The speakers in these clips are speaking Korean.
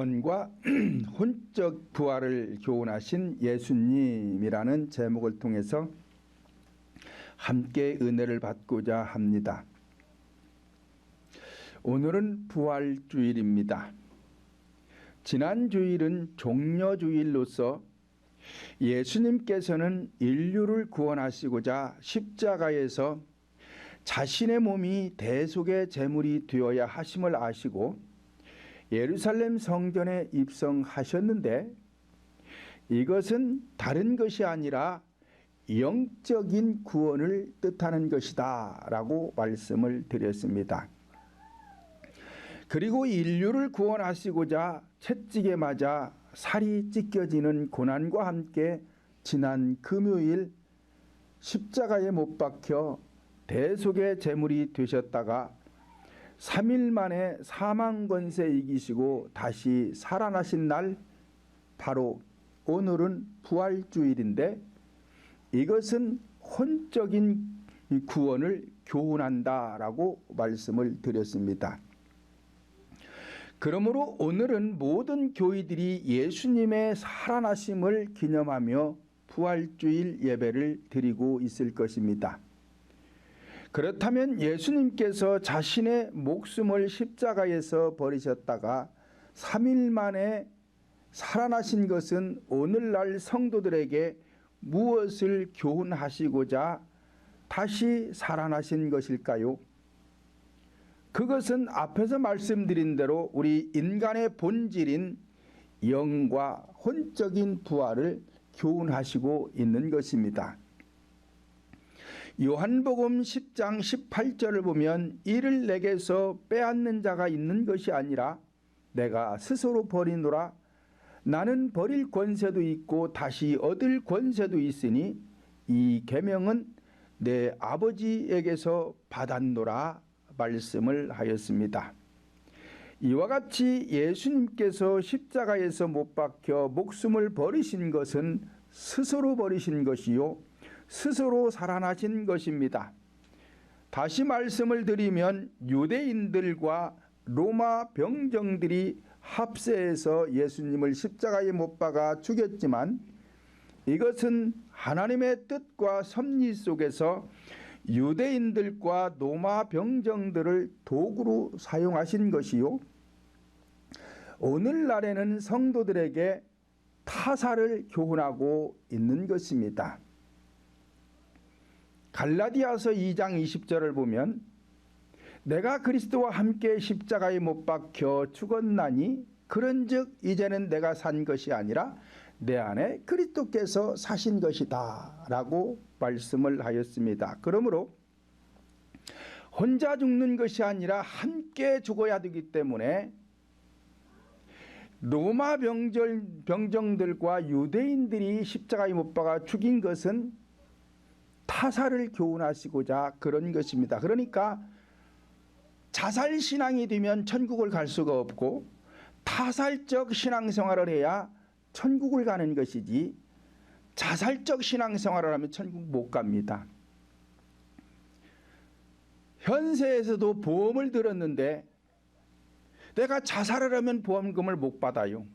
구원과 혼적 부활을 교훈하신 예수님이라는 제목을 통해서 함께 은혜를 받고자 합니다. 오늘은 부활주일입니다. 지난 주일은 종려주일로서 예수님께서는 인류를 구원하시고자 십자가에서 자신의 몸이 대속의 제물이 되어야 하심을 아시고 예루살렘 성전에 입성하셨는데, 이것은 다른 것이 아니라 영적인 구원을 뜻하는 것이다 라고 말씀을 드렸습니다. 그리고 인류를 구원하시고자 채찍에 맞아 살이 찢겨지는 고난과 함께 지난 금요일 십자가에 못 박혀 대속의 제물이 되셨다가 3일 만에 사망 권세 이기시고 다시 살아나신 날, 바로 오늘은 부활주일인데, 이것은 혼적인 구원을 교훈한다라고 말씀을 드렸습니다. 그러므로 오늘은 모든 교회들이 예수님의 살아나심을 기념하며 부활주일 예배를 드리고 있을 것입니다. 그렇다면 예수님께서 자신의 목숨을 십자가에서 버리셨다가 3일 만에 살아나신 것은 오늘날 성도들에게 무엇을 교훈하시고자 다시 살아나신 것일까요? 그것은 앞에서 말씀드린 대로 우리 인간의 본질인 영과 혼적인 부활을 교훈하시고 있는 것입니다. 요한복음 10장 18절을 보면, 이를 내게서 빼앗는 자가 있는 것이 아니라 내가 스스로 버리노라. 나는 버릴 권세도 있고 다시 얻을 권세도 있으니 이 계명은 내 아버지에게서 받았노라 말씀을 하였습니다. 이와 같이 예수님께서 십자가에서 못 박혀 목숨을 버리신 것은 스스로 버리신 것이요 스스로 살아나신 것입니다. 다시 말씀을 드리면 유대인들과 로마 병정들이 합세해서 예수님을 십자가에 못 박아 죽였지만, 이것은 하나님의 뜻과 섭리 속에서 유대인들과 로마 병정들을 도구로 사용하신 것이요, 오늘날에는 성도들에게 타사를 교훈하고 있는 것입니다. 갈라디아서 2장 20절을 보면, 내가 그리스도와 함께 십자가에 못 박혀 죽었나니 그런즉 이제는 내가 산 것이 아니라 내 안에 그리스도께서 사신 것이다 라고 말씀을 하였습니다. 그러므로 혼자 죽는 것이 아니라 함께 죽어야 되기 때문에 로마 병정들과 유대인들이 십자가에 못 박아 죽인 것은 타사를 교훈하시고자 그런 것입니다. 그러니까 자살신앙이 되면 천국을 갈 수가 없고, 타살적 신앙생활을 해야 천국을 가는 것이지, 자살적 신앙생활을 하면 천국 못 갑니다. 현세에서도 보험을 들었는데 내가 자살을 하면 보험금을 못 받아요.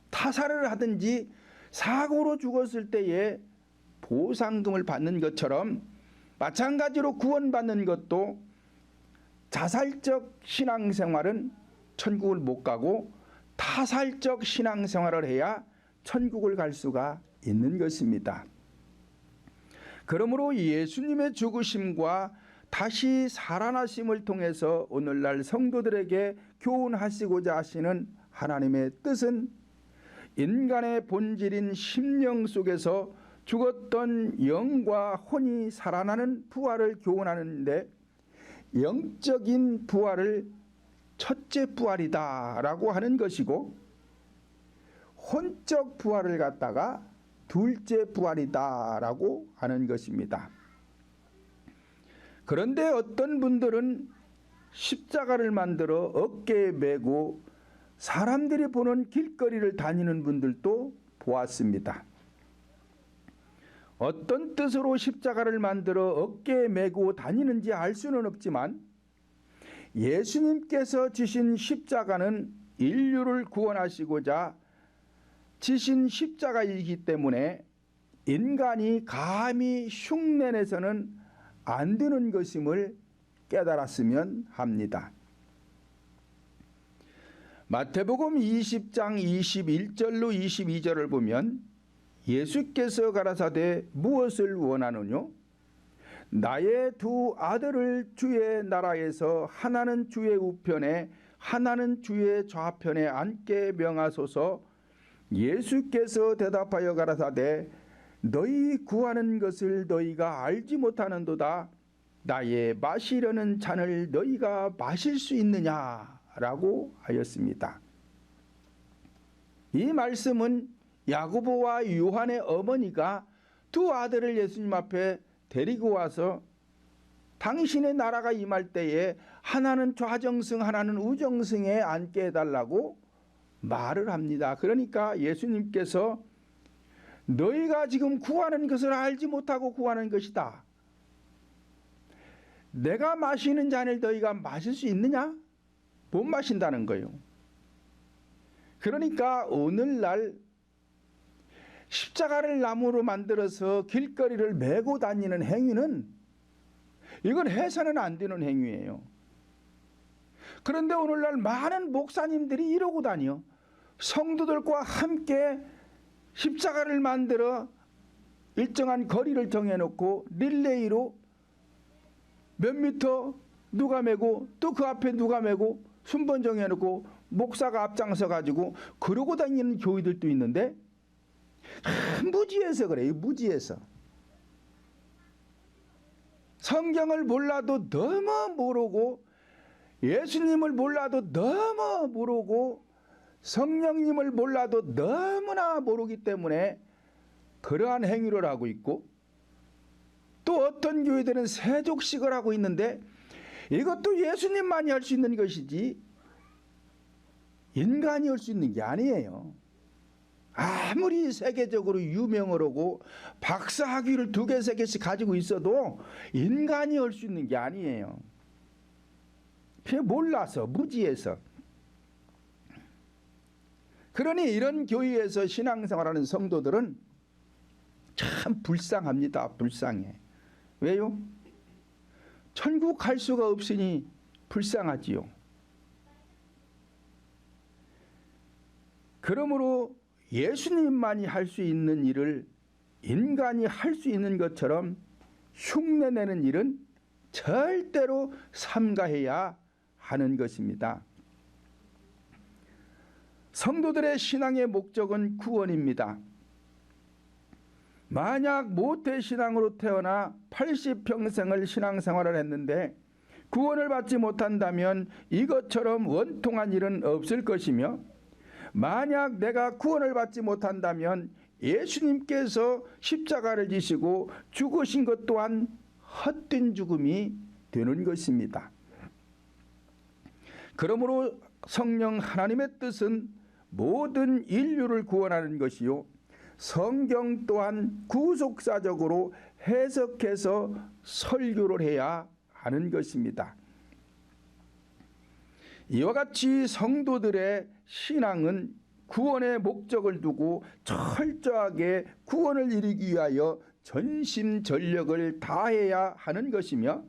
타살을 하든지 사고로 죽었을 때에 보상금을 받는 것처럼, 마찬가지로 구원받는 것도 자살적 신앙생활은 천국을 못 가고 타살적 신앙생활을 해야 천국을 갈 수가 있는 것입니다. 그러므로 예수님의 죽으심과 다시 살아나심을 통해서 오늘날 성도들에게 교훈하시고자 하시는 하나님의 뜻은, 인간의 본질인 심령 속에서 죽었던 영과 혼이 살아나는 부활을 교훈하는데, 영적인 부활을 첫째 부활이다 라고 하는 것이고, 혼적 부활을 갖다가 둘째 부활이다 라고 하는 것입니다. 그런데 어떤 분들은 십자가를 만들어 어깨에 메고 사람들이 보는 길거리를 다니는 분들도 보았습니다. 어떤 뜻으로 십자가를 만들어 어깨에 메고 다니는지 알 수는 없지만, 예수님께서 지신 십자가는 인류를 구원하시고자 지신 십자가이기 때문에 인간이 감히 흉내내서는 안 되는 것임을 깨달았으면 합니다. 마태복음 20장 21절로 22절을 보면 예수께서 가라사대 무엇을 원하느뇨? 나의 두 아들을 주의 나라에서 하나는 주의 우편에 하나는 주의 좌편에 앉게 명하소서. 예수께서 대답하여 가라사대 너희 구하는 것을 너희가 알지 못하는도다. 나의 마시려는 잔을 너희가 마실 수 있느냐라고 하였습니다. 이 말씀은 야고보와 요한의 어머니가 두 아들을 예수님 앞에 데리고 와서 당신의 나라가 임할 때에 하나는 좌정승 하나는 우정승에 앉게 해달라고 말을 합니다. 그러니까 예수님께서 너희가 지금 구하는 것을 알지 못하고 구하는 것이다. 내가 마시는 잔을 너희가 마실 수 있느냐? 못 마신다는 거예요. 그러니까 오늘날 십자가를 나무로 만들어서 길거리를 메고 다니는 행위는 이건 해서는 안 되는 행위예요. 그런데 오늘날 많은 목사님들이 이러고 다녀. 성도들과 함께 십자가를 만들어 일정한 거리를 정해놓고 릴레이로 몇 미터 누가 메고 또 그 앞에 누가 메고 순번 정해놓고 목사가 앞장서 가지고 그러고 다니는 교회들도 있는데 무지해서 그래요. 무지해서. 성경을 몰라도 너무 모르고 예수님을 몰라도 너무 모르고 성령님을 몰라도 너무나 모르기 때문에 그러한 행위를 하고 있고, 또 어떤 교회들은 세족식을 하고 있는데 이것도 예수님만이 할 수 있는 것이지 인간이 할 수 있는 게 아니에요. 아무리 세계적으로 유명을 하고 박사 학위를 2개, 3개씩 가지고 있어도 인간이 할 수 있는 게 아니에요. 그냥 몰라서, 무지해서. 그러니 이런 교회에서 신앙생활하는 성도들은 참 불쌍합니다. 불쌍해. 왜요? 천국 갈 수가 없으니 불쌍하지요. 그러므로 예수님만이 할 수 있는 일을 인간이 할 수 있는 것처럼 흉내내는 일은 절대로 삼가해야 하는 것입니다. 성도들의 신앙의 목적은 구원입니다. 만약 모태신앙으로 태어나 80평생을 신앙생활을 했는데 구원을 받지 못한다면 이것처럼 원통한 일은 없을 것이며, 만약 내가 구원을 받지 못한다면 예수님께서 십자가를 지시고 죽으신 것 또한 헛된 죽음이 되는 것입니다. 그러므로 성령 하나님의 뜻은 모든 인류를 구원하는 것이요, 성경 또한 구속사적으로 해석해서 설교를 해야 하는 것입니다. 이와 같이 성도들의 신앙은 구원의 목적을 두고 철저하게 구원을 이루기 위하여 전심전력을 다해야 하는 것이며,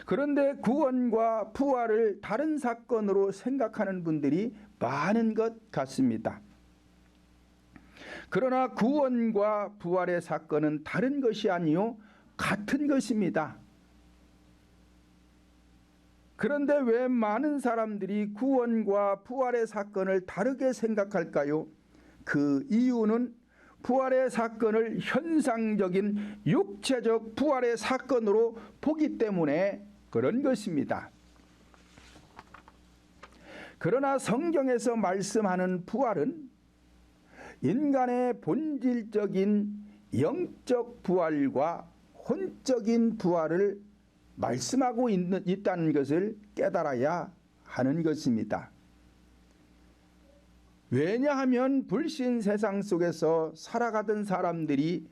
그런데 구원과 부활을 다른 사건으로 생각하는 분들이 많은 것 같습니다. 그러나 구원과 부활의 사건은 다른 것이 아니요 같은 것입니다. 그런데 왜 많은 사람들이 구원과 부활의 사건을 다르게 생각할까요? 그 이유는 부활의 사건을 현상적인 육체적 부활의 사건으로 보기 때문에 그런 것입니다. 그러나 성경에서 말씀하는 부활은 인간의 본질적인 영적 부활과 혼적인 부활을 말씀하고 있다는 것을 깨달아야 하는 것입니다. 왜냐하면 불신 세상 속에서 살아가던 사람들이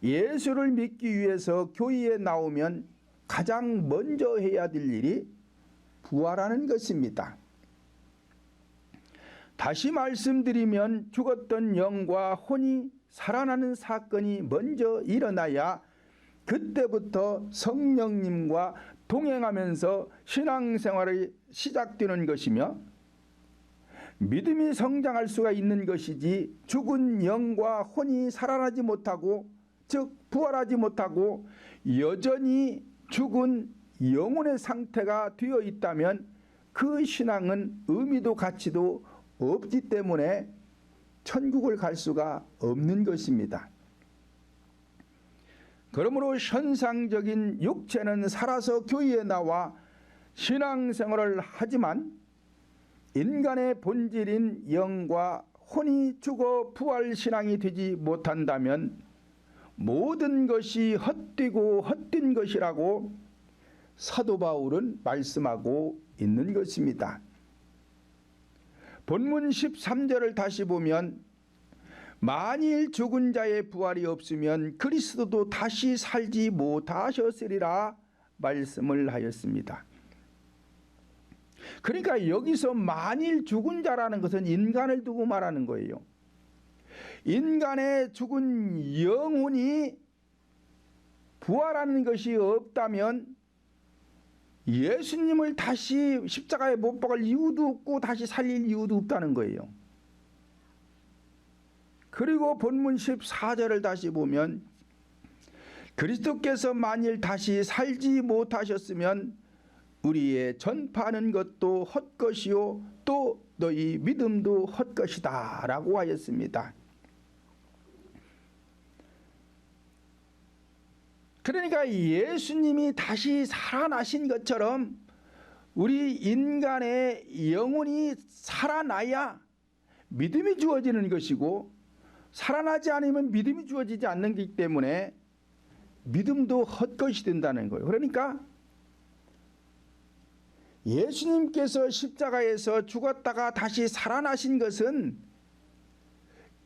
예수를 믿기 위해서 교회에 나오면 가장 먼저 해야 될 일이 부활하는 것입니다. 다시 말씀드리면 죽었던 영과 혼이 살아나는 사건이 먼저 일어나야 그때부터 성령님과 동행하면서 신앙생활이 시작되는 것이며 믿음이 성장할 수가 있는 것이지, 죽은 영과 혼이 살아나지 못하고, 즉 부활하지 못하고 여전히 죽은 영혼의 상태가 되어 있다면 그 신앙은 의미도 가치도 없기 때문에 천국을 갈 수가 없는 것입니다. 그러므로 현상적인 육체는 살아서 교회에 나와 신앙생활을 하지만 인간의 본질인 영과 혼이 죽어 부활신앙이 되지 못한다면 모든 것이 헛되고 헛된 것이라고 사도 바울은 말씀하고 있는 것입니다. 본문 13절을 다시 보면 만일 죽은 자의 부활이 없으면 그리스도도 다시 살지 못하셨으리라 말씀을 하였습니다. 그러니까 여기서 만일 죽은 자라는 것은 인간을 두고 말하는 거예요. 인간의 죽은 영혼이 부활하는 것이 없다면 예수님을 다시 십자가에 못 박을 이유도 없고 다시 살릴 이유도 없다는 거예요. 그리고 본문 14절을 다시 보면 그리스도께서 만일 다시 살지 못하셨으면 우리의 전파하는 것도 헛것이요 또 너희 믿음도 헛것이다 라고 하였습니다. 그러니까 예수님이 다시 살아나신 것처럼 우리 인간의 영혼이 살아나야 믿음이 주어지는 것이고, 살아나지 않으면 믿음이 주어지지 않는 것이기 때문에 믿음도 헛것이 된다는 거예요. 그러니까 예수님께서 십자가에서 죽었다가 다시 살아나신 것은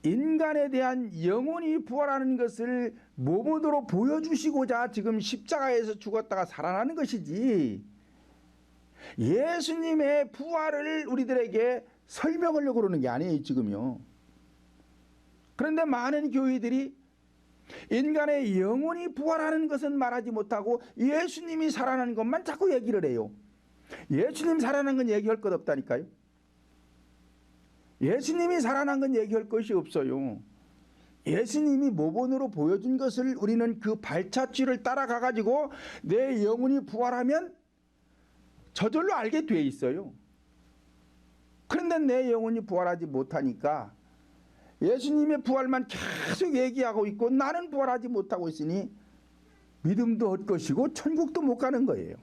인간에 대한 영혼이 부활하는 것을 몸으로 보여주시고자 지금 십자가에서 죽었다가 살아나는 것이지, 예수님의 부활을 우리들에게 설명하려고 그러는 게 아니에요 지금요. 그런데 많은 교회들이 인간의 영혼이 부활하는 것은 말하지 못하고 예수님이 살아나는 것만 자꾸 얘기를 해요. 예수님 살아난 건 얘기할 것 없다니까요. 예수님이 살아난 건 얘기할 것이 없어요. 예수님이 모본으로 보여준 것을 우리는 그 발자취를 따라가 가지고 내 영혼이 부활하면 저절로 알게 돼 있어요. 그런데 내 영혼이 부활하지 못하니까 예수님의 부활만 계속 얘기하고 있고 나는 부활하지 못하고 있으니 믿음도 헛것이고 천국도 못 가는 거예요.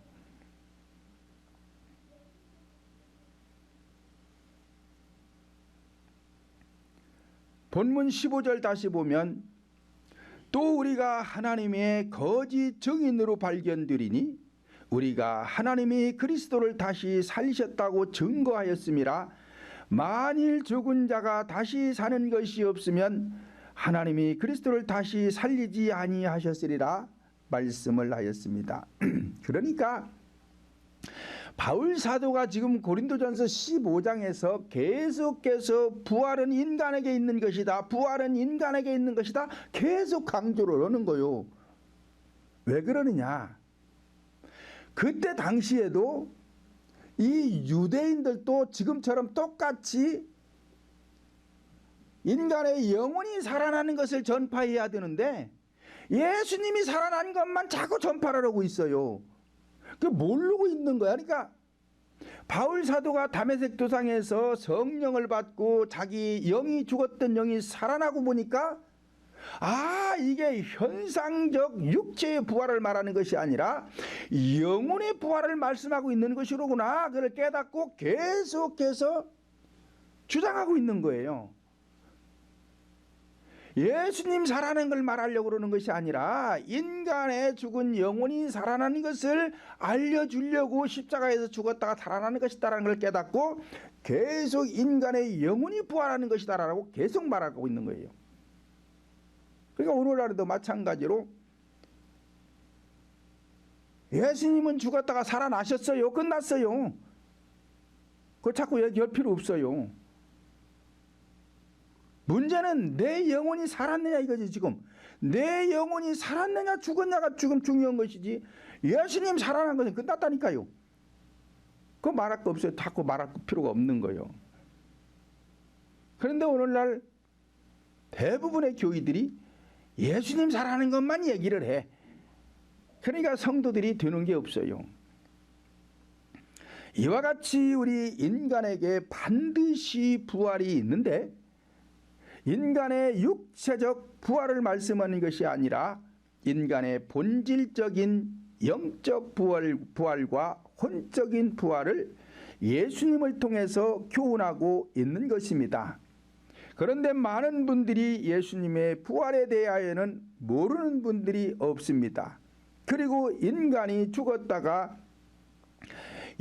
본문 15절 다시 보면 또 우리가 하나님의 거짓 증인으로 발견되리니 우리가 하나님이 그리스도를 다시 살리셨다고 증거하였음이라. 만일 죽은 자가 다시 사는 것이 없으면 하나님이 그리스도를 다시 살리지 아니하셨으리라 말씀을 하였습니다. 그러니까 바울 사도가 지금 고린도전서 15장에서 계속해서 부활은 인간에게 있는 것이다, 부활은 인간에게 있는 것이다 계속 강조를 하는 거요. 왜 그러느냐? 그때 당시에도 이 유대인들도 지금처럼 똑같이 인간의 영혼이 살아나는 것을 전파해야 되는데 예수님이 살아난 것만 자꾸 전파를 하고 있어요. 그 모르고 있는 거야. 그러니까 바울 사도가 다메섹 도상에서 성령을 받고 자기 영이 죽었던 영이 살아나고 보니까 이게 현상적 육체의 부활을 말하는 것이 아니라 영혼의 부활을 말씀하고 있는 것이로구나. 그걸 깨닫고 계속해서 주장하고 있는 거예요. 예수님 살아나는 걸 말하려고 그러는 것이 아니라 인간의 죽은 영혼이 살아나는 것을 알려주려고 십자가에서 죽었다가 살아나는 것이다라는 걸 깨닫고 계속 인간의 영혼이 부활하는 것이다라고 계속 말하고 있는 거예요. 그러니까 오늘날에도 마찬가지로 예수님은 죽었다가 살아나셨어요. 끝났어요. 그거 자꾸 얘기할 필요 없어요. 문제는 내 영혼이 살았느냐 이거지. 지금 내 영혼이 살았느냐 죽었냐가 지금 중요한 것이지, 예수님 살아난 것은 끝났다니까요. 그거 말할 거 없어요. 자꾸 말할 필요가 없는 거예요. 그런데 오늘날 대부분의 교회들이 예수님 살아나는 것만 얘기를 해. 그러니까 성도들이 되는 게 없어요. 이와 같이 우리 인간에게 반드시 부활이 있는데, 인간의 육체적 부활을 말씀하는 것이 아니라 인간의 본질적인 영적 부활과 혼적인 부활을 예수님을 통해서 교훈하고 있는 것입니다. 그런데 많은 분들이 예수님의 부활에 대하여는 모르는 분들이 없습니다. 그리고 인간이 죽었다가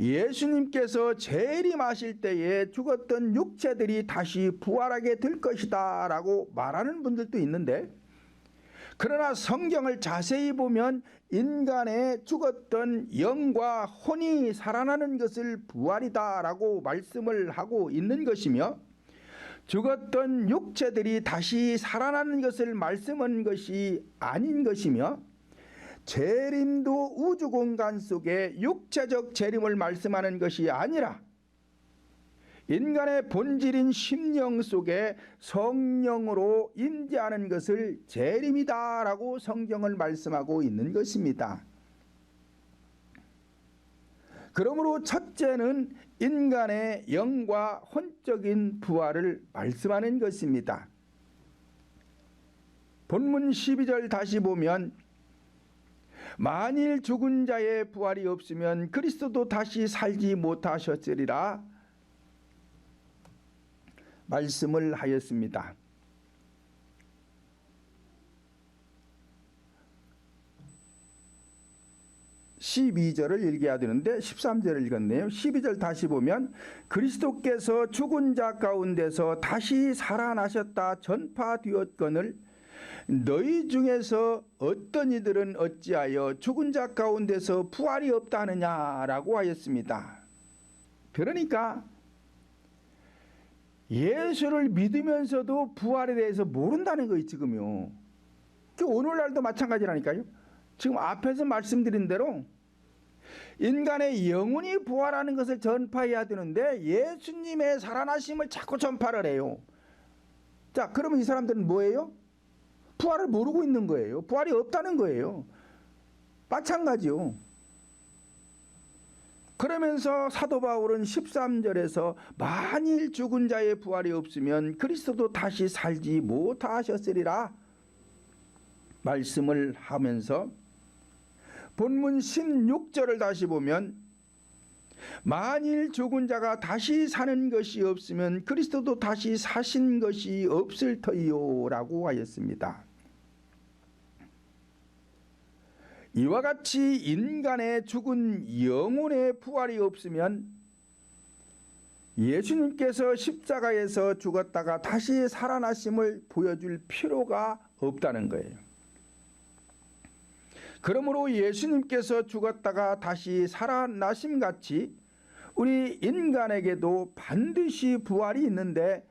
예수님께서 재림하실 때에 죽었던 육체들이 다시 부활하게 될 것이다 라고 말하는 분들도 있는데, 그러나 성경을 자세히 보면 인간의 죽었던 영과 혼이 살아나는 것을 부활이다 라고 말씀을 하고 있는 것이며, 죽었던 육체들이 다시 살아나는 것을 말씀한 것이 아닌 것이며, 재림도 우주 공간 속에 육체적 재림을 말씀하는 것이 아니라 인간의 본질인 심령 속에 성령으로 임재하는 것을 재림이다 라고 성경을 말씀하고 있는 것입니다. 그러므로 첫째는 인간의 영과 혼적인 부활을 말씀하는 것입니다. 본문 12절 다시 보면, 만일 죽은 자의 부활이 없으면 그리스도도 다시 살지 못하셨으리라 말씀을 하였습니다. (12절을) 읽어야 되는데 13절을 읽었네요. 12절 다시 보면, 그리스도께서 죽은 자 가운데서 다시 살아나셨다 전파되었거늘 너희 중에서 어떤 이들은 어찌하여 죽은 자 가운데서 부활이 없다 하느냐라고 하였습니다. 그러니까 예수를 믿으면서도 부활에 대해서 모른다는 거예요. 지금요. 오늘날도 마찬가지라니까요. 지금 앞에서 말씀드린 대로 인간의 영혼이 부활하는 것을 전파해야 되는데 예수님의 살아나심을 자꾸 전파를 해요. 자, 그러면 이 사람들은 뭐예요? 부활을 모르고 있는 거예요. 부활이 없다는 거예요. 마찬가지요. 그러면서 사도 바울은 13절에서 만일 죽은 자의 부활이 없으면 그리스도도 다시 살지 못하셨으리라 말씀을 하면서, 본문 16절을 다시 보면, 만일 죽은 자가 다시 사는 것이 없으면 그리스도도 다시 사신 것이 없을 터이요 라고 하였습니다. 이와 같이 인간의 죽은 영혼의 부활이 없으면 예수님께서 십자가에서 죽었다가 다시 살아나심을 보여줄 필요가 없다는 거예요. 그러므로 예수님께서 죽었다가 다시 살아나심 같이 우리 인간에게도 반드시 부활이 있는데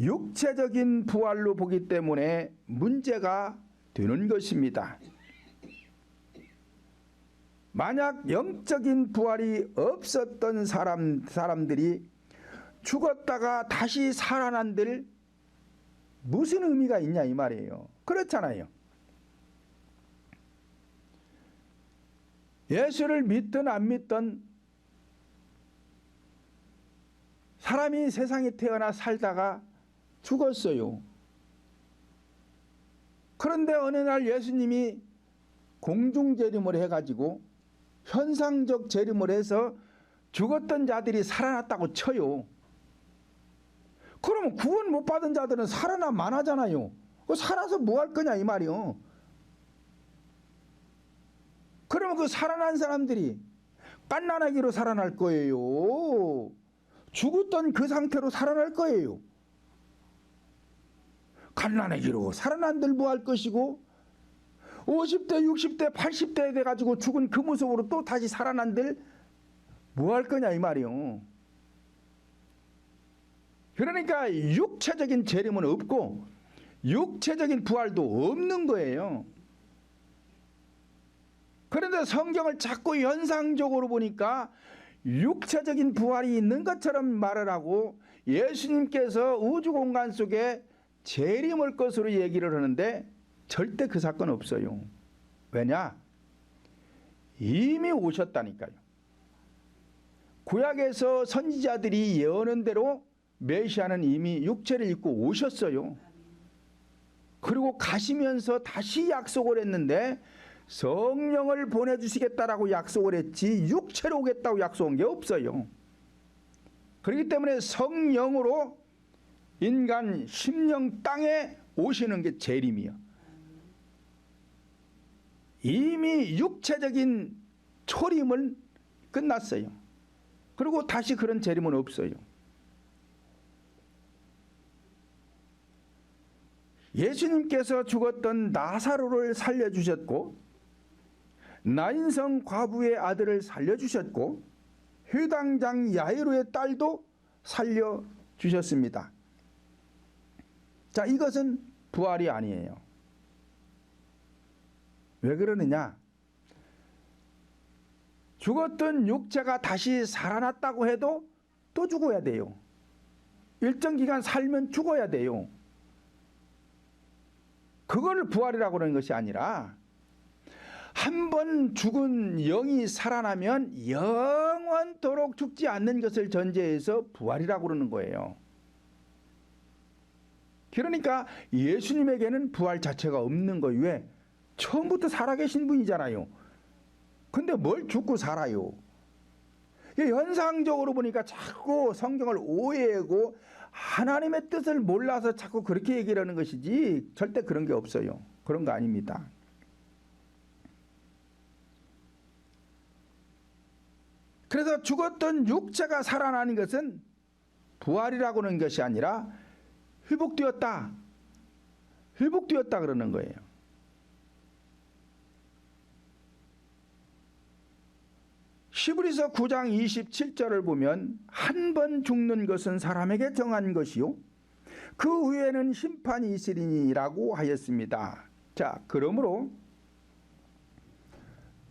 육체적인 부활로 보기 때문에 문제가 되는 것입니다. 만약 영적인 부활이 없었던 사람들이 죽었다가 다시 살아난들 무슨 의미가 있냐 이 말이에요. 그렇잖아요. 예수를 믿든 안 믿든 사람이 세상에 태어나 살다가 죽었어요. 그런데 어느 날 예수님이 공중재림을 해가지고 현상적 재림을 해서 죽었던 자들이 살아났다고 쳐요. 그러면 구원 못 받은 자들은 살아나 만하잖아요. 살아서 뭐 할 거냐 이 말이요. 그러면 그 살아난 사람들이 갓난아기로 살아날 거예요. 죽었던 그 상태로 살아날 거예요. 갓난아기로 살아난들 뭐 할 것이고, 50대, 60대, 80대 돼가지고 죽은 그 모습으로 또 다시 살아난들 뭐 할 거냐 이 말이요. 그러니까 육체적인 재림은 없고 육체적인 부활도 없는 거예요. 그런데 성경을 자꾸 연상적으로 보니까 육체적인 부활이 있는 것처럼 말을 하고 예수님께서 우주 공간 속에 재림할 것으로 얘기를 하는데 절대 그 사건 없어요. 왜냐? 이미 오셨다니까요. 구약에서 선지자들이 예언한 대로 메시아는 이미 육체를 입고 오셨어요. 그리고 가시면서 다시 약속을 했는데 성령을 보내주시겠다라고 약속을 했지 육체로 오겠다고 약속한 게 없어요. 그렇기 때문에 성령으로 인간 심령 땅에 오시는 게 재림이요. 이미 육체적인 초림은 끝났어요. 그리고 다시 그런 재림은 없어요. 예수님께서 죽었던 나사로를 살려주셨고 나인성 과부의 아들을 살려주셨고 회당장 야이로의 딸도 살려주셨습니다. 자, 이것은 부활이 아니에요. 왜 그러느냐? 죽었던 육체가 다시 살아났다고 해도 또 죽어야 돼요. 일정 기간 살면 죽어야 돼요. 그걸 부활이라고 하는 것이 아니라 한 번 죽은 영이 살아나면 영원토록 죽지 않는 것을 전제해서 부활이라고 그러는 거예요. 그러니까 예수님에게는 부활 자체가 없는 거예요. 왜? 처음부터 살아계신 분이잖아요. 근데 뭘 죽고 살아요? 현상적으로 보니까 자꾸 성경을 오해하고 하나님의 뜻을 몰라서 자꾸 그렇게 얘기를 하는 것이지 절대 그런 게 없어요. 그런 거 아닙니다. 그래서 죽었던 육체가 살아나는 것은 부활이라고 하는 것이 아니라 회복되었다. 회복되었다 그러는 거예요. 히브리서 9장 27절을 보면 한 번 죽는 것은 사람에게 정한 것이요 그 후에는 심판이 있으리니라고 하였습니다. 자, 그러므로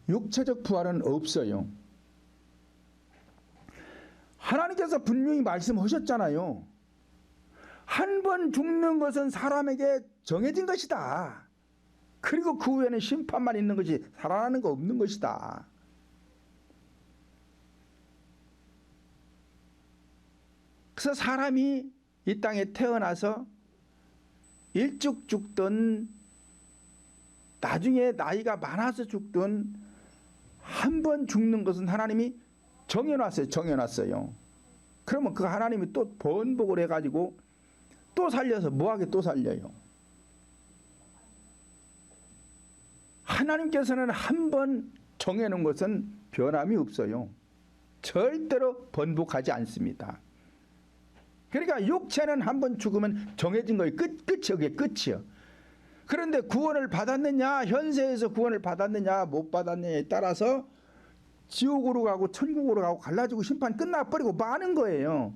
육체적 부활은 없어요. 하나님께서 분명히 말씀하셨잖아요. 한 번 죽는 것은 사람에게 정해진 것이다. 그리고 그 후에는 심판만 있는 것이 살아나는 거 없는 것이다. 그래서 사람이 이 땅에 태어나서 일찍 죽든 나중에 나이가 많아서 죽든 한 번 죽는 것은 하나님이 정해놨어요. 그러면 그 하나님이 또 번복을 해가지고 또 살려서 뭐하게 또 살려요. 하나님께서는 한 번 정해놓은 것은 변함이 없어요. 절대로 번복하지 않습니다. 그러니까 육체는 한 번 죽으면 정해진 거예요. 끝이요. 그게 끝이요. 그런데 구원을 받았느냐, 현세에서 구원을 받았느냐, 못 받았느냐에 따라서 지옥으로 가고 천국으로 가고 갈라지고 심판 끝나버리고 마는 거예요.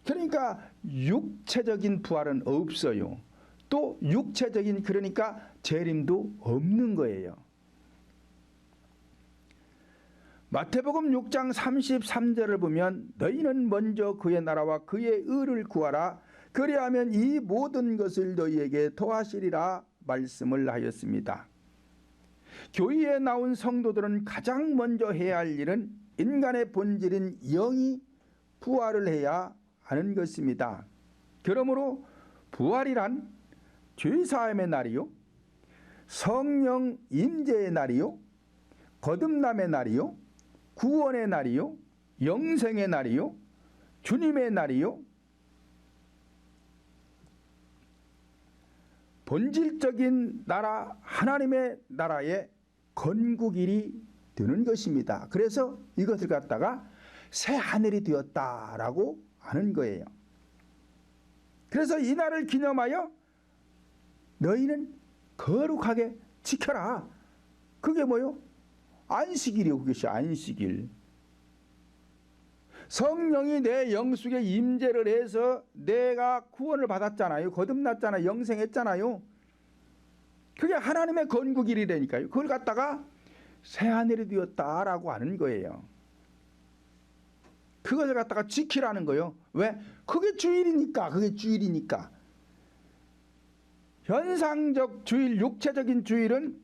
그러니까 육체적인 부활은 없어요. 또 육체적인 그러니까 재림도 없는 거예요. 마태복음 6장 33절을 보면 너희는 먼저 그의 나라와 그의 의를 구하라 그리하면 이 모든 것을 너희에게 더하시리라 말씀을 하였습니다. 교회에 나온 성도들은 가장 먼저 해야 할 일은 인간의 본질인 영이 부활을 해야 하는 것입니다. 그러므로 부활이란 죄사함의 날이요 성령 임재의 날이요 거듭남의 날이요 구원의 날이요 영생의 날이요 주님의 날이요 본질적인 나라 하나님의 나라의 건국일이 되는 것입니다. 그래서 이것을 갖다가 새 하늘이 되었다라고 하는 거예요. 그래서 이 날을 기념하여 너희는 거룩하게 지켜라. 그게 뭐요? 안식일이요. 그것이 안식일. 성령이 내 영속에 임재를 해서 내가 구원을 받았잖아요. 거듭났잖아요. 영생했잖아요. 그게 하나님의 건국일이라니까요. 그걸 갖다가 새하늘이 되었다라고 하는 거예요. 그것을 갖다가 지키라는 거예요. 왜? 그게 주일이니까. 그게 주일이니까. 현상적 주일, 육체적인 주일은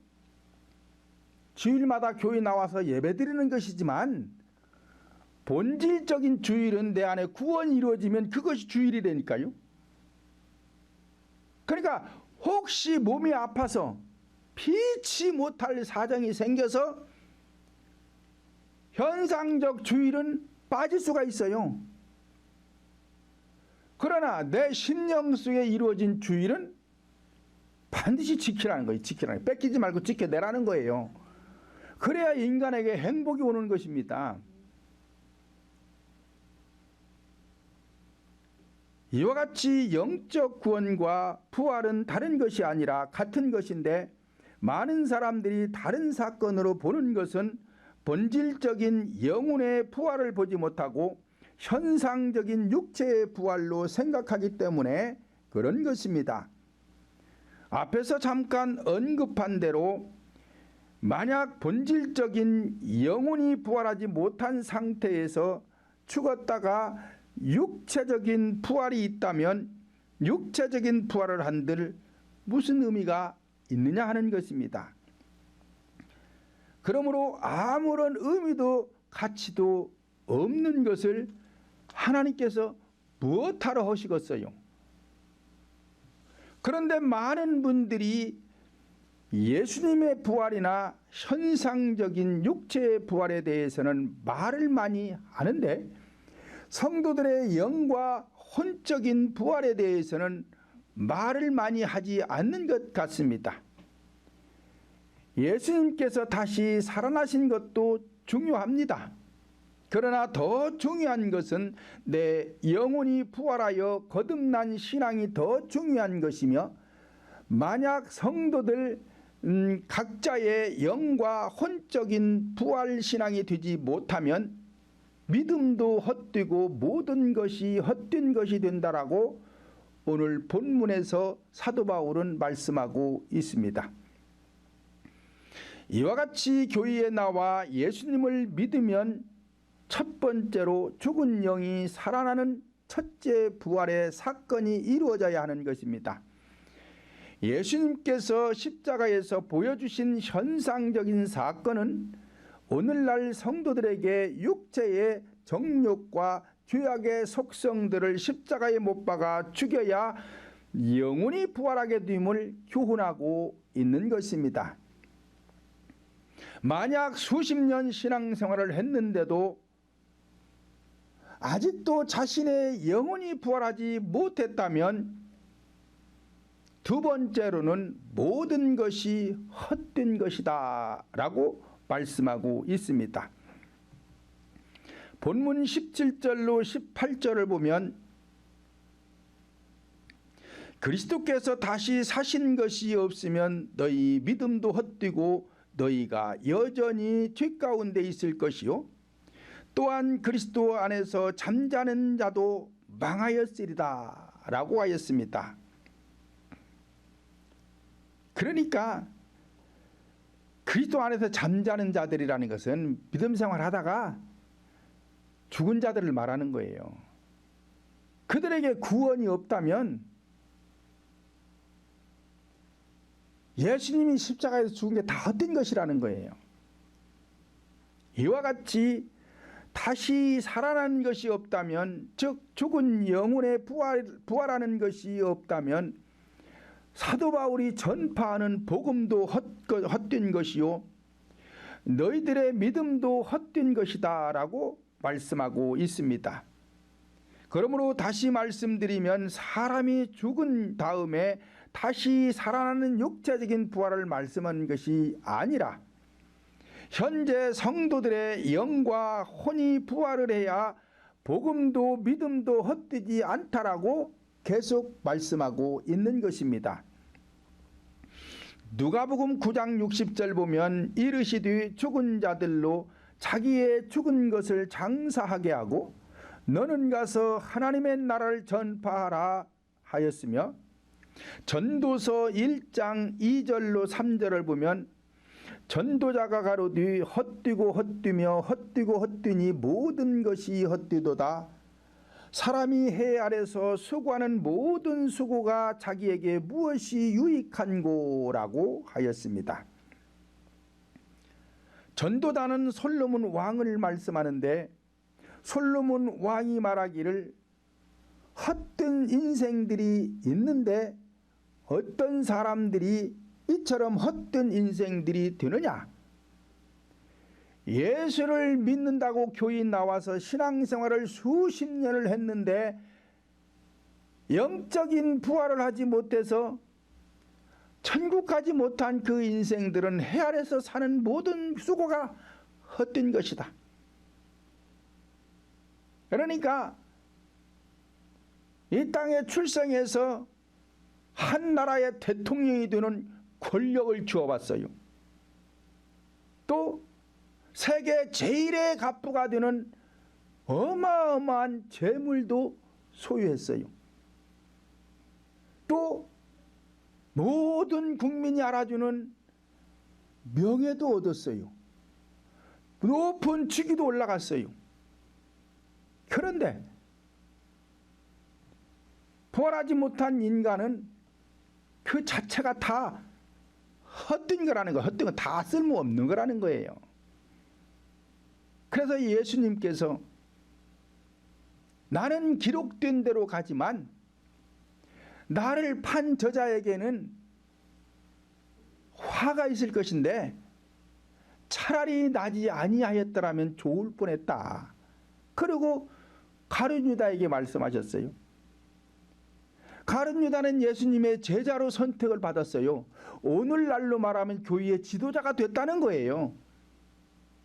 주일마다 교회 나와서 예배드리는 것이지만 본질적인 주일은 내 안에 구원이 이루어지면 그것이 주일이라니까요. 그러니까 혹시 몸이 아파서 피치 못할 사정이 생겨서 현상적 주일은 빠질 수가 있어요. 그러나 내 심령 속에 이루어진 주일은 반드시 지키라는 거예요. 지키라는 거예요. 뺏기지 말고 지켜내라는 거예요. 그래야 인간에게 행복이 오는 것입니다. 이와 같이 영적 구원과 부활은 다른 것이 아니라 같은 것인데 많은 사람들이 다른 사건으로 보는 것은 본질적인 영혼의 부활을 보지 못하고 현상적인 육체의 부활로 생각하기 때문에 그런 것입니다. 앞에서 잠깐 언급한 대로 만약 본질적인 영혼이 부활하지 못한 상태에서 죽었다가 육체적인 부활이 있다면 육체적인 부활을 한들 무슨 의미가 있느냐 하는 것입니다. 그러므로 아무런 의미도 가치도 없는 것을 하나님께서 무엇하러 하시겠어요? 그런데 많은 분들이 예수님의 부활이나 현상적인 육체의 부활에 대해서는 말을 많이 하는데 성도들의 영과 혼적인 부활에 대해서는 말을 많이 하지 않는 것 같습니다. 예수님께서 다시 살아나신 것도 중요합니다. 그러나 더 중요한 것은 내 영혼이 부활하여 거듭난 신앙이 더 중요한 것이며 만약 성도들 각자의 영과 혼적인 부활 신앙이 되지 못하면 믿음도 헛되고 모든 것이 헛된 것이 된다라고 오늘 본문에서 사도 바울은 말씀하고 있습니다. 이와 같이 교회에 나와 예수님을 믿으면 첫 번째로 죽은 영이 살아나는 첫째 부활의 사건이 이루어져야 하는 것입니다. 예수님께서 십자가에서 보여주신 현상적인 사건은 오늘날 성도들에게 육체의 정욕과 죄악의 속성들을 십자가에 못 박아 죽여야 영혼이 부활하게 됨을 교훈하고 있는 것입니다. 만약 수십 년 신앙생활을 했는데도 아직도 자신의 영혼이 부활하지 못했다면 두 번째로는 모든 것이 헛된 것이다 라고 말씀하고 있습니다. 본문 17절로 18절을 보면 그리스도께서 다시 사신 것이 없으면 너희 믿음도 헛되고 너희가 여전히 죄 가운데 있을 것이요 또한 그리스도 안에서 잠자는 자도 망하였으리다 라고 하였습니다. 그러니까 그리스도 안에서 잠자는 자들이라는 것은 믿음 생활하다가 죽은 자들을 말하는 거예요. 그들에게 구원이 없다면 예수님이 십자가에서 죽은 게 다 헛된 것이라는 거예요. 이와 같이 다시 살아난 것이 없다면, 즉 죽은 영혼의 부활하는 것이 없다면 사도 바울이 전파하는 복음도 헛된 것이요 너희들의 믿음도 헛된 것이다 라고 말씀하고 있습니다. 그러므로 다시 말씀드리면 사람이 죽은 다음에 다시 살아나는 육체적인 부활을 말씀하는 것이 아니라 현재 성도들의 영과 혼이 부활을 해야 복음도 믿음도 헛되지 않다라고 계속 말씀하고 있는 것입니다. 누가복음 9장 60절 보면 이르시되 죽은 자들로 자기의 죽은 것을 장사하게 하고 너는 가서 하나님의 나라를 전파하라 하였으며, 전도서 1장 2절로 3절을 보면 전도자가 가로되 헛되고 헛되며 헛되고 헛되니 모든 것이 헛되도다. 사람이 해 아래서 수고하는 모든 수고가 자기에게 무엇이 유익한고라고 하였습니다. 전도자는 솔로몬 왕을 말씀하는데, 솔로몬 왕이 말하기를 헛된 인생들이 있는데 어떤 사람들이 이처럼 헛된 인생들이 되느냐? 예수를 믿는다고 교인 나와서 신앙생활을 수십 년을 했는데 영적인 부활을 하지 못해서 천국 가지 못한 그 인생들은 해 아래서 사는 모든 수고가 헛된 것이다. 그러니까 이 땅에 출생해서 한 나라의 대통령이 되는 권력을 주어봤어요. 또 세계 제일의 갑부가 되는 어마어마한 재물도 소유했어요. 또 모든 국민이 알아주는 명예도 얻었어요. 높은 직위도 올라갔어요. 그런데 부활하지 못한 인간은 그 자체가 다 헛된 거라는 거예요. 헛된 거 다 쓸모없는 거라는 거예요. 그래서 예수님께서 나는 기록된 대로 가지만 나를 판 저자에게는 화가 있을 것인데 차라리 나지 아니하였더라면 좋을 뻔했다. 그리고 가룟 유다에게 말씀하셨어요. 가룟 유다는 예수님의 제자로 선택을 받았어요. 오늘날로 말하면 교회의 지도자가 됐다는 거예요.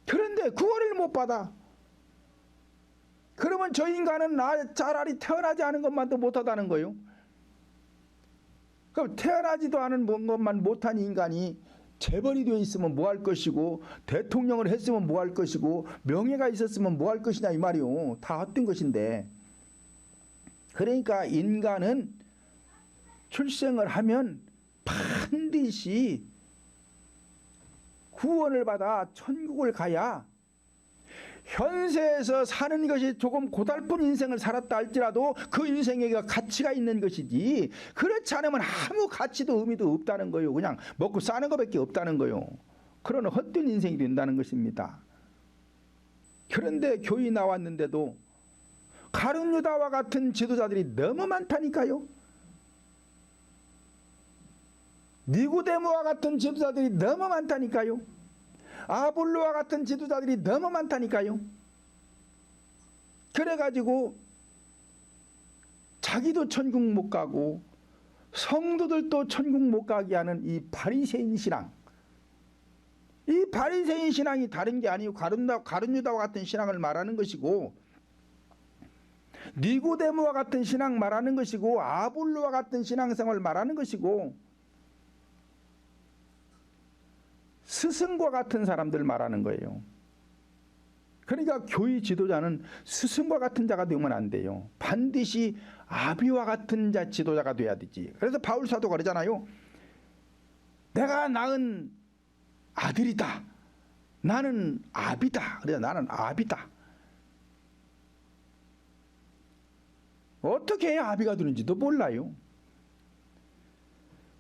그런데 구원을 못 받아. 그러면 저 인간은 차라리 태어나지 않은 것만도 못하다는 거예요. 그럼 태어나지도 않은 것만 못한 인간이 재벌이 되어 있으면 뭐 할 것이고, 대통령을 했으면 뭐 할 것이고, 명예가 있었으면 뭐 할 것이냐 이 말이요. 다 헛된 것인데. 그러니까 인간은 출생을 하면 반드시 구원을 받아 천국을 가야, 현세에서 사는 것이 조금 고달픈 인생을 살았다 할지라도 그 인생에 가치가 있는 것이지, 그렇지 않으면 아무 가치도 의미도 없다는 거예요. 그냥 먹고 사는 것밖에 없다는 거예요. 그러나 헛된 인생이 된다는 것입니다. 그런데 교회 나왔는데도 가룟 유다와 같은 지도자들이 너무 많다니까요. 니고데모와 같은 지도자들이 너무 많다니까요. 아볼로와 같은 지도자들이 너무 많다니까요. 그래가지고 자기도 천국 못 가고 성도들도 천국 못 가게 하는 이 바리새인 신앙, 이 바리새인 신앙이 다른 게 아니고 가룟 유다와 같은 신앙을 말하는 것이고, 니고데모와 같은 신앙 말하는 것이고, 아볼로와 같은 신앙생활을 말하는 것이고, 스승과 같은 사람들 말하는 거예요. 그러니까 교회 지도자는 스승과 같은 자가 되면 안 돼요. 반드시 아비와 같은 지도자가 돼야 되지. 그래서 바울 사도가 그러잖아요. 내가 낳은 아들이다. 나는 아비다. 그래서 나는 아비다. 어떻게 해야 아비가 되는지도 몰라요.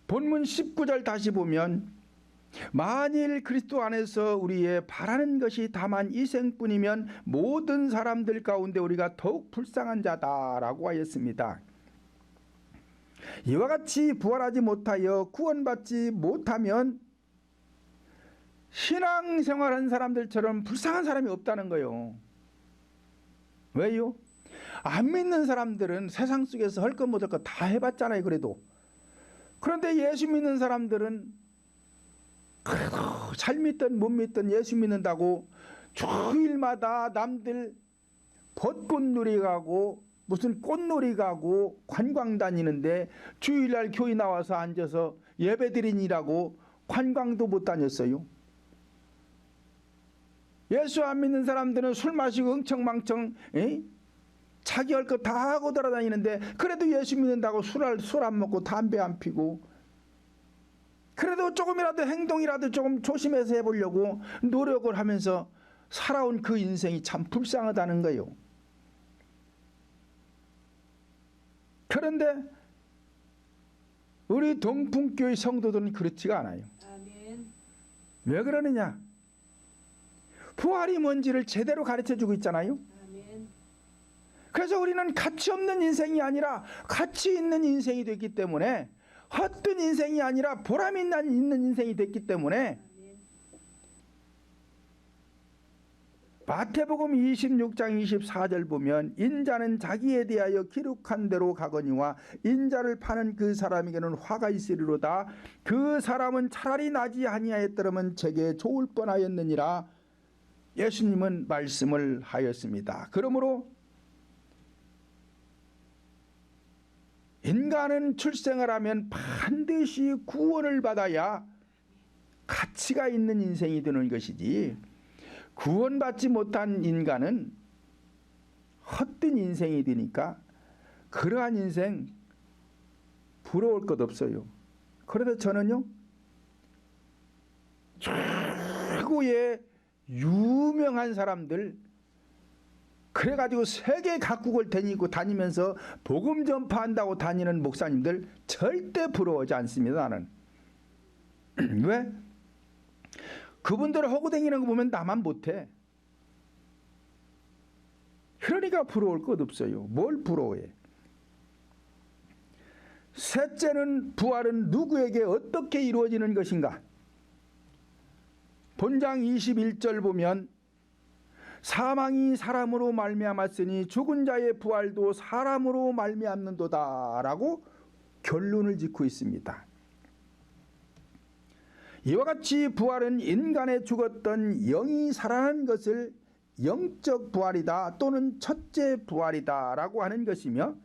본문 19절 다시 보면, 만일 그리스도 안에서 우리의 바라는 것이 다만 이 생뿐이면 모든 사람들 가운데 우리가 더욱 불쌍한 자다라고 하였습니다. 이와 같이 부활하지 못하여 구원받지 못하면 신앙생활한 사람들처럼 불쌍한 사람이 없다는 거예요. 왜요? 안 믿는 사람들은 세상 속에서 할 것 못 할 것 다 해봤잖아요. 그래도. 그런데 예수 믿는 사람들은 그래도 잘 믿든 못 믿든 예수 믿는다고 주일마다 남들 벚꽃놀이 가고 무슨 꽃놀이 가고 관광 다니는데 주일날 교회 나와서 앉아서 예배드리니라고 관광도 못 다녔어요. 예수 안 믿는 사람들은 술 마시고 흥청망청 자기 할 것 다 하고 돌아다니는데 그래도 예수 믿는다고 술 안 먹고 담배 안 피고 그래도 조금이라도 행동이라도 조금 조심해서 해보려고 노력을 하면서 살아온 그 인생이 참 불쌍하다는 거예요. 그런데 우리 동풍교회 성도들은 그렇지가 않아요. 아멘. 왜 그러느냐? 부활이 뭔지를 제대로 가르쳐주고 있잖아요. 아멘. 그래서 우리는 가치 없는 인생이 아니라 가치 있는 인생이 됐기 때문에, 헛된 인생이 아니라 보람 있는 인생이 됐기 때문에, 아멘. 마태복음 26장 24절 보면 인자는 자기에 대하여 기록한 대로 가거니와 인자를 파는 그 사람에게는 화가 있으리로다. 그 사람은 차라리 나지 아니하였더라면 제게 좋을 뻔하였느니라. 예수님은 말씀을 하였습니다. 그러므로 인간은 출생을 하면 반드시 구원을 받아야 가치가 있는 인생이 되는 것이지, 구원받지 못한 인간은 헛된 인생이 되니까 그러한 인생 부러울 것 없어요. 그래도 저는요, 최고의 유명한 사람들, 그래가지고 세계 각국을 다니면서 복음 전파한다고 다니는 목사님들 절대 부러워하지 않습니다. 나는. 왜? 그분들 하고 다니는 거 보면 나만 못해. 그러니까 부러울 것 없어요. 뭘 부러워해? 셋째는, 부활은 누구에게 어떻게 이루어지는 것인가? 본장 21절 보면 사망이 사람으로 말미암았으니 죽은 자의 부활도 사람으로 말미암는도다 라고 결론을 짓고 있습니다. 이와 같이 부활은 인간의 죽었던 영이 살아난 것을 영적 부활이다 또는 첫째 부활이다 라고 하는 것이며,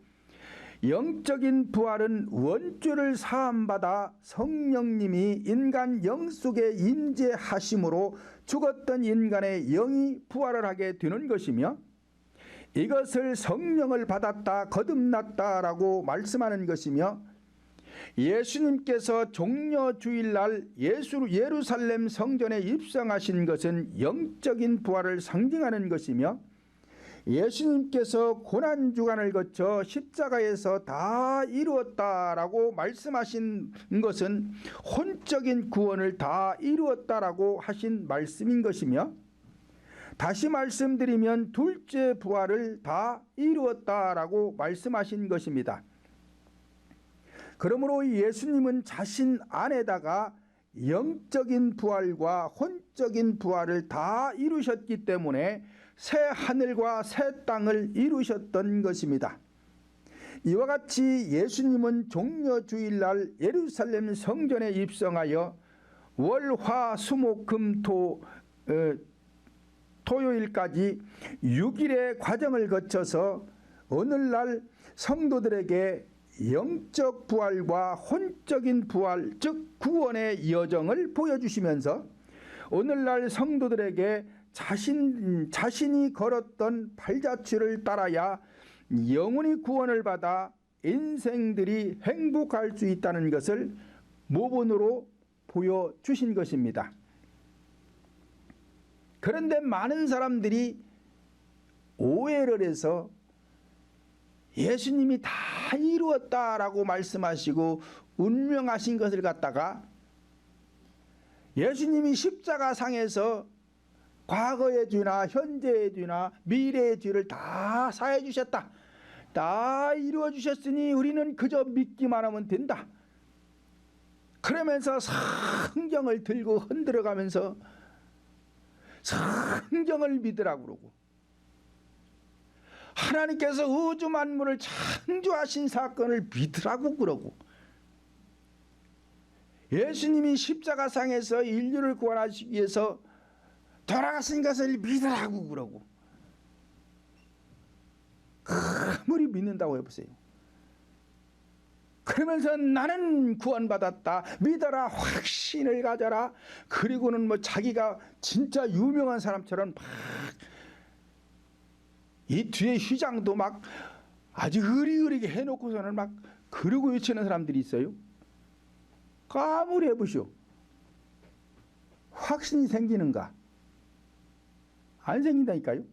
영적인 부활은 원죄를 사함받아 성령님이 인간 영 속에 임재하심으로 죽었던 인간의 영이 부활을 하게 되는 것이며, 이것을 성령을 받았다 거듭났다라고 말씀하는 것이며, 예수님께서 종려 주일날 예루살렘 성전에 입성하신 것은 영적인 부활을 상징하는 것이며, 예수님께서 고난주간을 거쳐 십자가에서 다 이루었다라고 말씀하신 것은 혼적인 구원을 다 이루었다라고 하신 말씀인 것이며, 다시 말씀드리면 둘째 부활을 다 이루었다라고 말씀하신 것입니다. 그러므로 예수님은 자신 안에다가 영적인 부활과 혼적인 부활을 다 이루셨기 때문에 새 하늘과 새 땅을 이루셨던 것입니다. 이와 같이 예수님은 종려 주일날 예루살렘 성전에 입성하여 월, 화, 수, 목, 금, 토요일까지 6일의 과정을 거쳐서 오늘날 성도들에게 영적 부활과 혼적인 부활, 즉 구원의 여정을 보여주시면서 오늘날 성도들에게 자신이 걸었던 발자취를 따라야 영원히 구원을 받아 인생들이 행복할 수 있다는 것을 모본으로 보여주신 것입니다. 그런데 많은 사람들이 오해를 해서 예수님이 다 이루었다라고 말씀하시고 운명하신 것을 갖다가 예수님이 십자가상에서 과거의 죄나 현재의 죄나 미래의 죄를 다 사해 주셨다, 다 이루어 주셨으니 우리는 그저 믿기만 하면 된다, 그러면서 성경을 들고 흔들어 가면서 성경을 믿으라고 그러고, 하나님께서 우주 만물을 창조하신 사건을 믿으라고 그러고, 예수님이 십자가상에서 인류를 구원하시기 위해서 돌아가신 것을 믿으라고 그러고, 아무리 믿는다고 해보세요. 그러면서 나는 구원받았다, 믿어라, 확신을 가져라, 그리고는 뭐 자기가 진짜 유명한 사람처럼 막 이 뒤에 휘장도 막 아주 으리으리게 해놓고서는 막 그러고 외치는 사람들이 있어요. 아무리 해보시오. 확신이 생기는가? 안 생긴다니까요.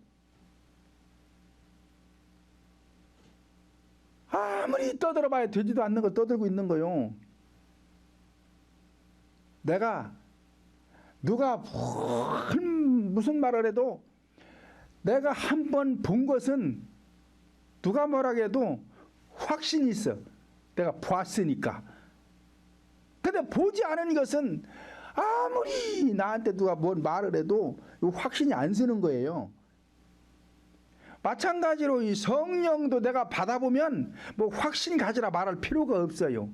아무리 떠들어봐야 되지도 않는 거 떠들고 있는 거요. 내가 누가 무슨 말을 해도 내가 한 번 본 것은 누가 뭐라 해도 확신이 있어. 내가 봤으니까. 근데 보지 않은 것은 아무리 나한테 누가 뭔 말을 해도 확신이 안 서는 거예요. 마찬가지로 이 성령도 내가 받아보면 뭐 확신 가지라 말할 필요가 없어요.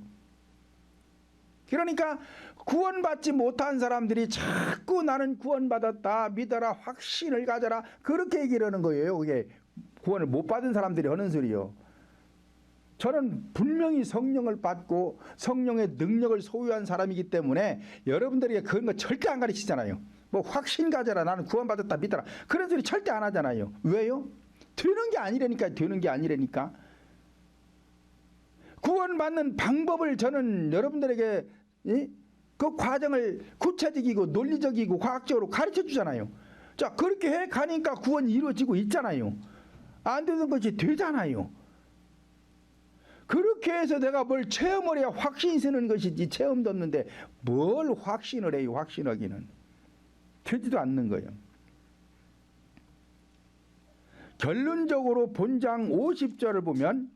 그러니까 구원받지 못한 사람들이 자꾸 나는 구원받았다 믿어라 확신을 가져라 그렇게 얘기를 하는 거예요. 그게 구원을 못 받은 사람들이 하는 소리요. 저는 분명히 성령을 받고 성령의 능력을 소유한 사람이기 때문에 여러분들에게 그런 거 절대 안 가르치잖아요. 뭐 확신 가져라 나는 구원받았다 믿어라 그런 소리 절대 안 하잖아요. 왜요? 되는 게 아니라니까. 되는 게 아니라니까. 구원받는 방법을 저는 여러분들에게 그 과정을 구체적이고 논리적이고 과학적으로 가르쳐 주잖아요. 자, 그렇게 해 가니까 구원이 이루어지고 있잖아요. 안 되는 것이 되잖아요. 그렇게 해서 내가 뭘 체험을 해야 확신이 서는 것이지 체험도 없는데 뭘 확신을 해요. 확신하기는 되지도 않는 거예요. 결론적으로 본장 50절을 보면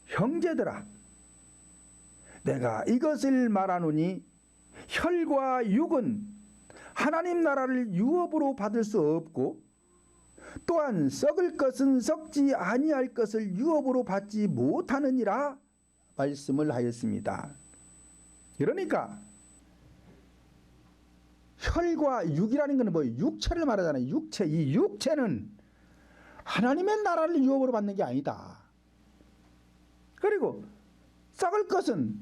형제들아 내가 이것을 말하노니 혈과 육은 하나님 나라를 유업으로 받을 수 없고 또한 썩을 것은 썩지 아니할 것을 유업으로 받지 못하느니라 말씀을 하였습니다. 그러니까 혈과 육이라는 것은 뭐예요? 육체를 말하잖아요. 육체. 이 육체는 하나님의 나라를 유업으로 받는 게 아니다. 그리고 썩을 것은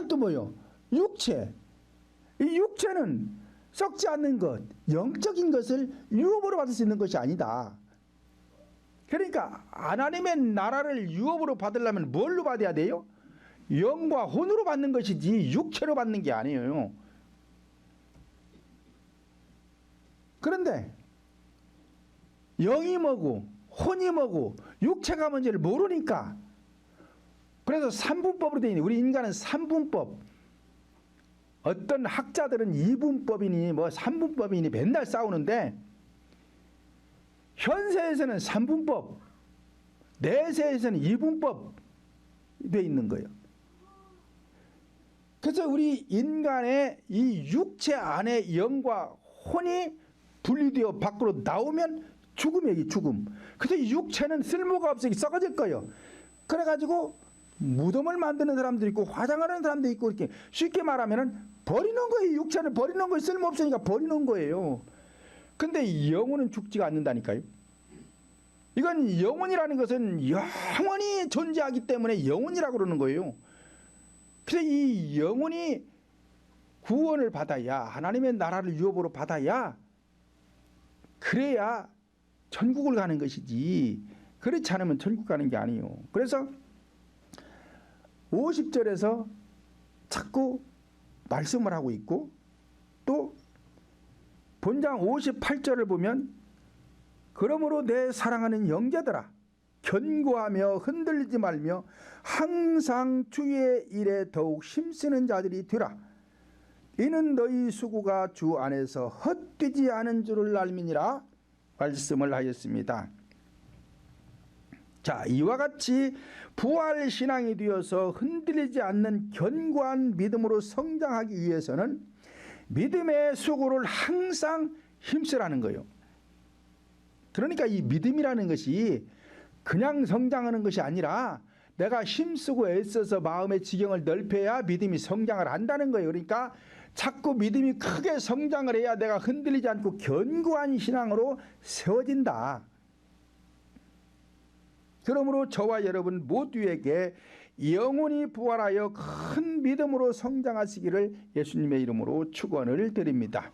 또 뭐예요? 육체. 이 육체는 썩지 않는 것, 영적인 것을 유업으로 받을 수 있는 것이 아니다. 그러니까 하나님의 나라를 유업으로 받으려면 뭘로 받아야 돼요? 영과 혼으로 받는 것이지 육체로 받는 게 아니에요. 그런데 영이 뭐고 혼이 뭐고 육체가 뭔지를 모르니까 그래서 삼분법으로 되어 있는 우리 인간은 삼분법 어떤 학자들은 이분법이니 뭐 삼분법이니 맨날 싸우는데 현세에서는 삼분법 내세에서는 이분법 되어 있는 거예요. 그래서 우리 인간의 이 육체 안에 영과 혼이 분리되어 밖으로 나오면 죽음이에요. 죽음. 그래서 이 육체는 쓸모가 없으니 썩어질 거예요. 그래가지고 무덤을 만드는 사람도 있고 화장하는 사람도 있고 이렇게 쉽게 말하면 버리는 거예요. 육체를 버리는 거예요. 쓸모없으니까 버리는 거예요. 근데 영혼은 죽지가 않는다니까요. 이건 영혼이라는 것은 영원히 존재하기 때문에 영혼이라고 그러는 거예요. 그래서 이 영혼이 구원을 받아야 하나님의 나라를 유업으로 받아야 그래야 천국을 가는 것이지 그렇지 않으면 천국 가는 게 아니에요. 그래서 50절에서 자꾸 말씀을 하고 있고 또 본장 58절을 보면 그러므로 내 사랑하는 형제들아 견고하며 흔들리지 말며 항상 주의 일에 더욱 힘쓰는 자들이 되라. 이는 너희 수고가 주 안에서 헛되지 않은 줄을 알미니라 말씀을 하였습니다. 자, 이와 같이 부활 신앙이 되어서 흔들리지 않는 견고한 믿음으로 성장하기 위해서는 믿음의 수고를 항상 힘쓰라는 거예요. 그러니까 이 믿음이라는 것이 그냥 성장하는 것이 아니라 내가 힘쓰고 애써서 마음의 지경을 넓혀야 믿음이 성장을 한다는 거예요. 그러니까 자꾸 믿음이 크게 성장을 해야 내가 흔들리지 않고 견고한 신앙으로 세워진다. 그러므로 저와 여러분 모두에게 영혼이 부활하여 큰 믿음으로 성장하시기를 예수님의 이름으로 축원을 드립니다.